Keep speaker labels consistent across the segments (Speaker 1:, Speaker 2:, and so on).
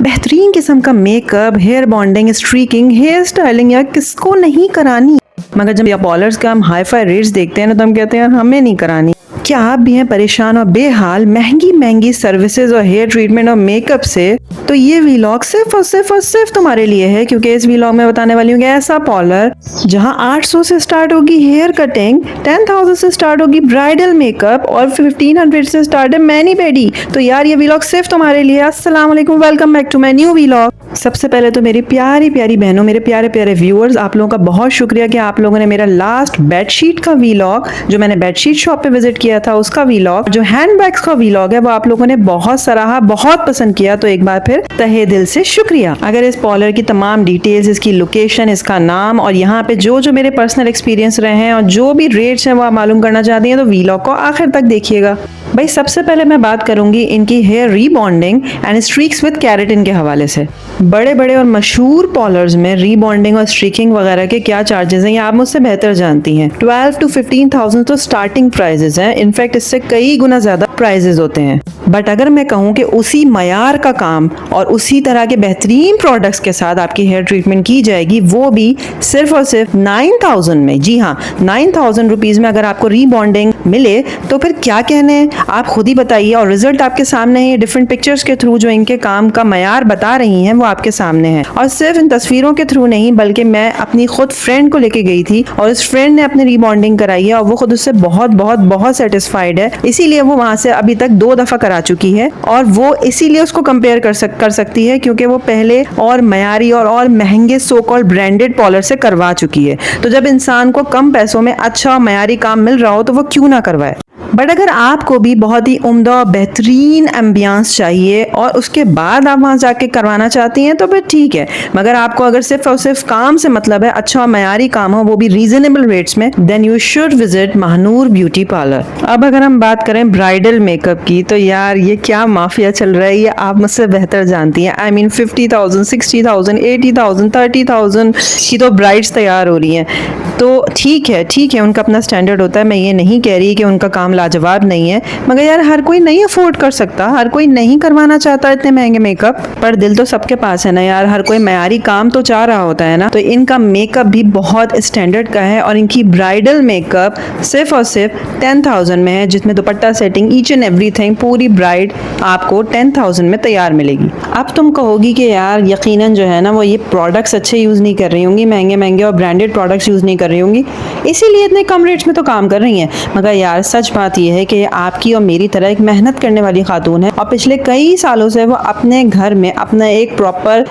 Speaker 1: बेहतरीन किस्म का makeup, hair bonding, streaking, hair styling यार किसको नहीं करानी। मगर जब पॉलर्स का हम हाई फाई रेट्स देखते हैं ना तो हम कहते हैं यार हमें नहीं करानी। क्या आप भी हैं परेशान और बेहाल महंगी महंगी सर्विसेज और हेयर ट्रीटमेंट और मेकअप से? तो ये वीलॉग सिर्फ और सिर्फ तुम्हारे लिए है, क्योंकि इस वीलॉग में बताने वाली हूँ कि ऐसा पॉलर जहां 800 से स्टार्ट होगी हेयर कटिंग, 10,000 से स्टार्ट होगी ब्राइडल मेकअप और 1500 से स्टार्ट है मैनी पेडी। तो यार ये वीलॉग सिर्फ तुम्हारे लिए। अस्सलाम वालेकुम, welcome back to my new vlog. सबसे पहले तो मेरी प्यारी प्यारी बहनों, मेरे प्यारे प्यारे व्यूअर्स, आप लोगों का बहुत शुक्रिया कि आप लोगों ने मेरा लास्ट बेडशीट का वीलॉग, जो मैंने बेडशीट शॉप पे विजिट किया था उसका वीलॉग, जो हैंडबैग्स का वीलॉग है, वो आप लोगों ने बहुत सराहा, बहुत पसंद किया। तो एक बार फिर तहे दिल से शुक्रिया। अगर इस पॉलर की तमाम डिटेल्स, इसकी लोकेशन, इसका नाम और यहाँ पे जो जो मेरे पर्सनल एक्सपीरियंस रहे हैं और जो भी रेट्स हैं वो आप मालूम करना चाहती हैं तो वीलॉग को आखिर तक देखिएगा। भाई सबसे पहले मैं बात करूंगी इनकी hair rebonding and streaks with keratin के हवाले से। बड़े बड़े और मशहूर पॉलर्स में रीबॉन्डिंग और स्ट्रीकिंग वगैरह के क्या चार्जेस हैं ये आप मुझसे बेहतर जानती हैं। 12 to 15,000 तो स्टार्टिंग प्राइजेस हैं, इनफैक्ट इससे कई गुना ज्यादा प्राइजेस होते हैं। बट अगर मैं कहूँ कि उसी मयार का काम और उसी तरह के बेहतरीन प्रोडक्ट्स के साथ आपकी हेयर ट्रीटमेंट की जाएगी, वो भी सिर्फ और सिर्फ 9,000 में, जी हाँ 9,000 रुपीज में अगर आपको रीबॉन्डिंग मिले तो फिर क्या कहने हैं, आप खुद ही बताइए। और रिजल्ट आपके सामने है, डिफरेंट पिक्चर्स के थ्रू जो इनके काम का मयार बता रही हैं वो आपके सामने है। और सिर्फ इन तस्वीरों के थ्रू नहीं, बल्कि मैं अपनी खुद फ्रेंड को लेके गई थी और उस फ्रेंड ने अपनी रीबॉन्डिंग कराई है और वो खुद उससे बहुत बहुत बहुत सेटिस्फाइड है। इसीलिए वो वहां से अभी तक 2 दफा करा चुकी है और वो इसीलिए उसको कंपेयर कर सकती है क्योंकि वो पहले और मयारी और महंगे सो कॉल्ड ब्रांडेड पॉलर से करवा चुकी है। तो जब इंसान को कम पैसों में अच्छा मयारी काम मिल रहा हो तो वो क्यों ना करवाए। बट अगर आपको भी बहुत ही उम्दा और बेहतरीन एम्बियंस चाहिए और उसके बाद आप वहाँ जाके करवाना चाहती हैं तो फिर ठीक है। मगर आपको अगर सिर्फ और सिर्फ काम से मतलब है, अच्छा और मयारी काम हो, वो भी रीजनेबल रेट्स में, then you should visit Mahanoor beauty parlour. अब अगर हम बात करें ब्राइडल मेकअप की तो यार ये क्या माफिया चल रहा है ये आप मुझसे बेहतर जानती हैं। आई मीन 50,000, 60,000, 80,000, 30,000 की तो ब्राइड्स तैयार हो रही हैं। तो ठीक है उनका अपना स्टैंडर्ड होता है, मैं ये नहीं कह रही कि उनका काम लाजवाब नहीं है, मगर यार हर कोई नहीं अफोर्ड कर सकता, हर कोई नहीं करवाना चाहता इतने महंगे मेकअप। पर दिल तो सबके पास है ना यार, हर कोई मयारी काम तो चाह रहा होता है ना। तो इनका मेकअप भी बहुत स्टैंडर्ड का है और इनकी ब्राइडल मेकअप सिर्फ और सिर्फ 10,000 में है, जिसमें दुपट्टा सेटिंग, ईच एंड एवरीथिंग, पूरी ब्राइड आपको 10,000 में तैयार मिलेगी। अब तुम कहोगी कि यार यकीनन जो है ना वो ये प्रोडक्ट्स अच्छे यूज नहीं कर रही होंगी, महंगे महंगे और ब्रांडेड प्रोडक्ट्स यूज नहीं कर रही होंगी, इसीलिए इतने कम रेट्स में तो काम कर रही हैं। मगर यार सच बात यह है कि आपकी और मेरी तरह एक मेहनत करने वाली खातून है और पिछले कई सालों से वो अपने घर में अपना एक प्रॉपर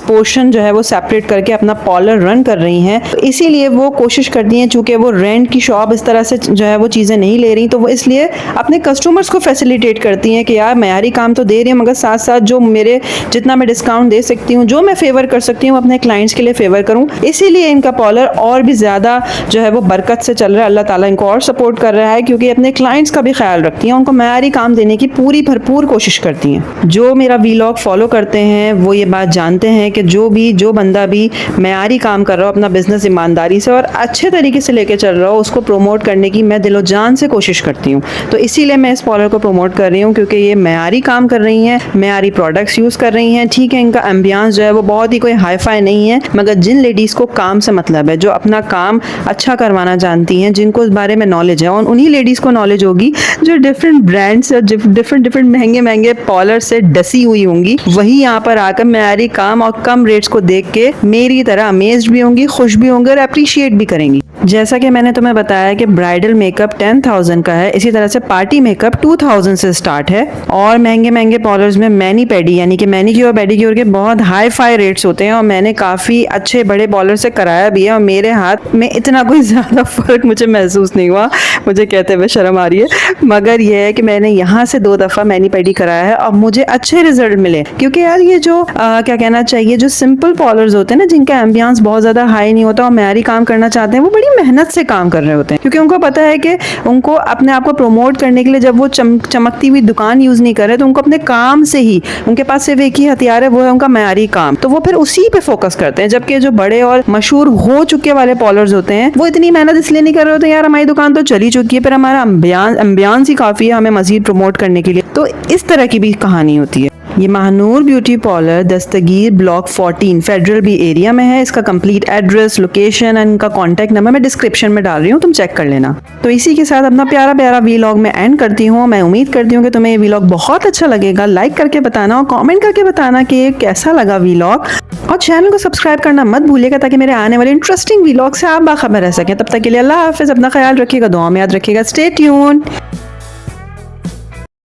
Speaker 1: पोर्शन जो है वो सेपरेट करके अपना पार्लर रन कर रही हैं। तो इसीलिए वो कोशिश करती हैं, चूंकि वो रेंट की शॉप इस तरह से जो है वो चीज़ें नहीं ले रही, तो वो इसलिए अपने कस्टमर्स को फैसिलिटेट करती हैं कि यार मयारी काम तो दे रही हूँ मगर साथ साथ जो मेरे जितना मैं डिस्काउंट दे सकती हूँ, जो मैं फेवर कर सकती हूँ अपने क्लाइंट्स के लिए फेवर करूँ। इसीलिए इनका पार्लर और भी ज़्यादा जो है वो बरकत से चल रहा है। अल्लाह ताला इनको और सपोर्ट कर रहा है क्योंकि अपने क्लाइंट्स का भी ख्याल रखती हैं, उनको मयारी काम देने की पूरी भरपूर कोशिश करती हैं। जो मेरा वीलॉग फॉलो करते हैं वो ये बात जानते हैं कि जो बंदा भी मयारी काम कर रहा हो, अपना बिजनेस ईमानदारी से और अच्छे तरीके से लेके चल रहा हो, उसको प्रमोट करने की मैं दिलो जान से कोशिश करती हूँ। तो इसीलिए मैं इस पार्लर को प्रमोट कर रही हूँ क्योंकि ये मयारी काम कर रही हैं, मयारी प्रोडक्ट्स यूज़ कर रही हैं। ठीक है, इनका एम्बियंस जो है वो बहुत ही कोई हाई फाई नहीं है, मगर जिन लेडीज़ को काम से मतलब है, जो अपना काम अच्छा करवाना जानती हैं, जिनको इस बारे में नॉलेज है, और उन्हीं लेडीज़ को नॉलेज होगी जो डिफरेंट ब्रांड्स और डिफरेंट महंगे महंगे पार्लर से डसी हुई होंगी, वही यहाँ पर आकर मयारी काम और कम रेट्स को देख के मेरी तरह अमेज्ड भी होंगी, खुश भी होंगे और अप्रिशिएट भी करेंगी। जैसा कि मैंने तुम्हें बताया कि ब्राइडल मेकअप 10,000 का है, इसी तरह से पार्टी मेकअप 2,000 से स्टार्ट है और महंगे महंगे पार्लर्स में मैनी पेडी यानी कि मैनीक्योर और पेडीक्योर के बहुत हाई फाई रेट्स होते हैं और मैंने काफ़ी अच्छे बड़े पार्लर से कराया भी है और मेरे हाथ में इतना कोई ज़्यादा फ़र्क मुझे महसूस नहीं हुआ। मुझे कहते हुए शर्म आ रही है, मगर यह है कि मैंने यहाँ से 2 दफ़ा मैनी पेडी कराया है और मुझे अच्छे रिजल्ट मिले। क्योंकि यार ये जो क्या कहना चाहिए, जो सिंपल पार्लर्स होते हैं ना, जिनका एम्बियंस बहुत ज़्यादा हाई नहीं होता और मयारी काम करना चाहते हैं, वो बड़ी मेहनत से काम कर रहे होते हैं क्योंकि उनको पता है कि उनको अपने आप को प्रमोट करने के लिए जब वो चमकती हुई दुकान यूज़ नहीं कर रहे तो उनको अपने काम से ही, उनके पास सिर्फ एक ही हथियार है, वो है उनका मयारी काम, तो वो फिर उसी पे फोकस करते हैं। जबकि जो बड़े और मशहूर हो चुके वाले पार्लर्स होते हैं वो इतनी मेहनत इसलिए नहीं कर रहे होते, यार हमारी दुकान तो चली चुकी है, फिर हमारा एम्बियंस ही काफ़ी है हमें मजीद प्रमोट करने के लिए। तो इस तरह की भी कहानी होती है। ये महानूर ब्यूटी पार्लर दस्तगीर ब्लॉक 14 फेडरल बी एरिया में है। इसका कंप्लीट एड्रेस, लोकेशन एंड इनका कॉन्टैक्ट नंबर मैं डिस्क्रिप्शन में डाल रही हूँ, तुम चेक कर लेना। तो इसी के साथ अपना प्यारा प्यारा वीलॉग में एंड करती हूँ। मैं उम्मीद करती हूँ कि तुम्हें ये वीलॉग बहुत अच्छा लगेगा। लाइक करके बताना और कमेंट करके बताना कि ये कैसा लगा वीलॉग, और चैनल को सब्सक्राइब करना मत भूलिएगा ताकि मेरे आने वाले इंटरेस्टिंग वीलॉग से आप बाखबर रह सकें। तब तक के लिए अल्लाह हाफिज़, अपना ख्याल रखिएगा, दुआ में याद रखिएगा। Stay tuned.